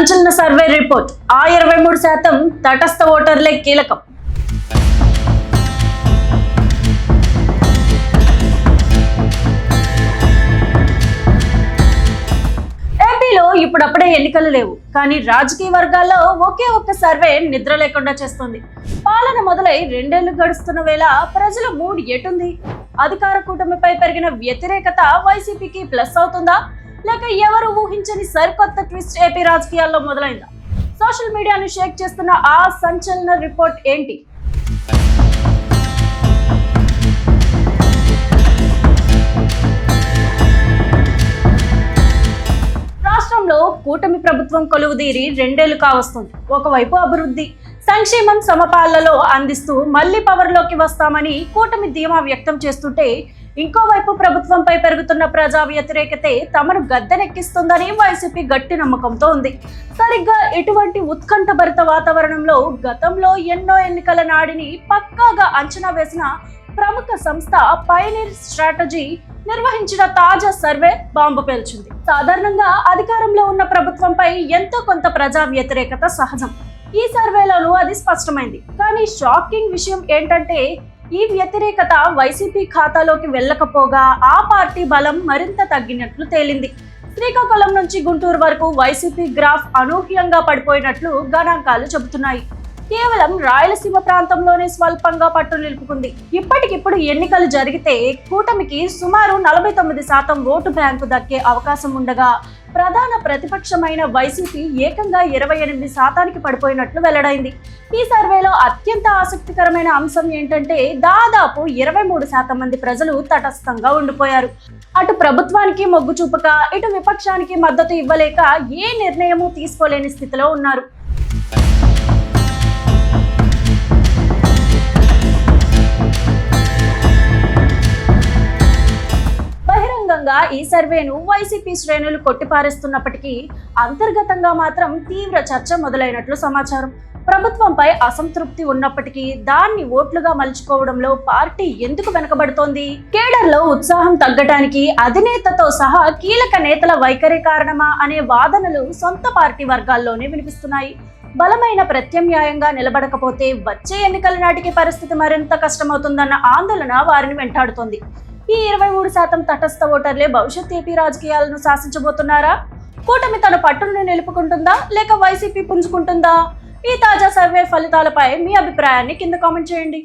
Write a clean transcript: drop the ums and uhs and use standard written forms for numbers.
సంచలన survey report. ఆ 23% తటస్థ ఓటర్లే కీలకం. ఏపీలో ఇప్పుడప్పుడే ఎన్నికలు లేవు, కానీ రాజకీయ వర్గాల్లో ఒకే ఒక్క సర్వే నిద్ర లేకుండా చేస్తుంది. పాలన మొదలై 2 ఏళ్లు గడుస్తున్న వేళ ప్రజల మూడ్ ఎటుంది? అధికార కూటమిపై పెరిగిన వ్యతిరేకత వైసీపీకి ప్లస్ అవుతుందా, లేక ఎవరు ఊహించని సరికొత్త ట్విస్ట్ ఏపీ రాజకీయాల్లో మొదలైందా? సోషల్ మీడియాను షేక్ చేస్తున్న ఆ సంచలన రిపోర్ట్ ఏంటి? రాష్ట్రంలో కూటమి ప్రభుత్వం కొలువుదీరి 2 ఏళ్లు కావస్తుంది. ఒకవైపు అభివృద్ధి, సంక్షేమం సమపాలలో అందిస్తూ మళ్లీ పవర్లోకి వస్తామని కూటమి ధీమా వ్యక్తం చేస్తుంటే, ఇంకోవైపు ప్రభుత్వంపై పెరుగుతున్న ప్రజా వ్యతిరేకతే తమను గద్దెనెక్కిస్తుందని వైసీపీ గట్టి నమ్మకంతో ఉంది. సరిగ్గా ఇటువంటి ఉత్కంఠభరిత వాతావరణంలో గతంలో ఎన్నో ఎన్నికల నాడిని పక్కాగా అంచనా వేసిన ప్రముఖ సంస్థ పయనీర్ స్ట్రాటజీ నిర్వహించిన తాజా సర్వే బాంబు పేల్చింది. సాధారణంగా అధికారంలో ఉన్న ప్రభుత్వంపై ఎంతో కొంత ప్రజా వ్యతిరేకత సహజం. ఈ సర్వేలోనూ అది స్పష్టమైంది. కానీ షాకింగ్ విషయం ఏంటంటే, ఈ వ్యతిరేకత వైసీపీ ఖాతాలోకి వెళ్ళకపోగా ఆ పార్టీ బలం మరింత తగ్గినట్లు తేలింది. శ్రీకాకుళం నుంచి గుంటూరు వరకు వైసీపీ గ్రాఫ్ అనూహ్యంగా పడిపోయినట్లు గణాంకాలు చెబుతున్నాయి. కేవలం రాయలసీమ ప్రాంతంలోనే స్వల్పంగా పట్టు నిలుపుకుంది. ఇప్పటికిప్పుడు ఎన్నికలు జరిగితే కూటమికి సుమారు 49% ఓటు బ్యాంకు దక్కే అవకాశం ఉండగా, ప్రధాన ప్రతిపక్షమైన వైసీపీ ఏకంగా 28% పడిపోయినట్లు వెల్లడైంది. ఈ సర్వేలో అత్యంత ఆసక్తికరమైన అంశం ఏంటంటే, దాదాపు 23% మంది ప్రజలు తటస్థంగా ఉండిపోయారు. అటు ప్రభుత్వానికి మొగ్గు చూపక, ఇటు విపక్షానికి మద్దతు ఇవ్వలేక ఏ నిర్ణయమూ తీసుకోలేని స్థితిలో ఉన్నారు. ఈ సర్వేను వైసీపీ శ్రేణులు కొట్టిపారేస్తున్నప్పటికీ అంతర్గతంగా మాత్రం తీవ్ర చర్చ మొదలైనట్లు సమాచారం. ప్రభుత్వంపై అసంతృప్తి ఉన్నప్పటికీ దాన్ని ఓట్లుగా మలుచుకోవడంలో పార్టీ ఎందుకు వెనకబడుతోంది? కేడర్లో ఉత్సాహం తగ్గటానికి అధినేతతో సహా కీలక నేతల వైఖరి కారణమా అనే వాదనలు సొంత పార్టీ వర్గాల్లోనే వినిపిస్తున్నాయి. బలమైన ప్రత్యామ్నాయంగా నిలబడకపోతే వచ్చే ఎన్నికల నాటికి పరిస్థితి మరింత కష్టమవుతుందన్న ఆందోళన వారిని వెంటాడుతోంది. ఈ 23% తటస్థ ఓటర్లే భవిష్యత్ ఏపీ రాజకీయాలను శాసించబోతున్నారా? కూటమి తన పట్టును నిలుపుకుంటుందా, లేక వైసీపీ పుంజుకుంటుందా? ఈ తాజా సర్వే ఫలితాలపై మీ అభిప్రాయాన్ని కింద కామెంట్ చేయండి.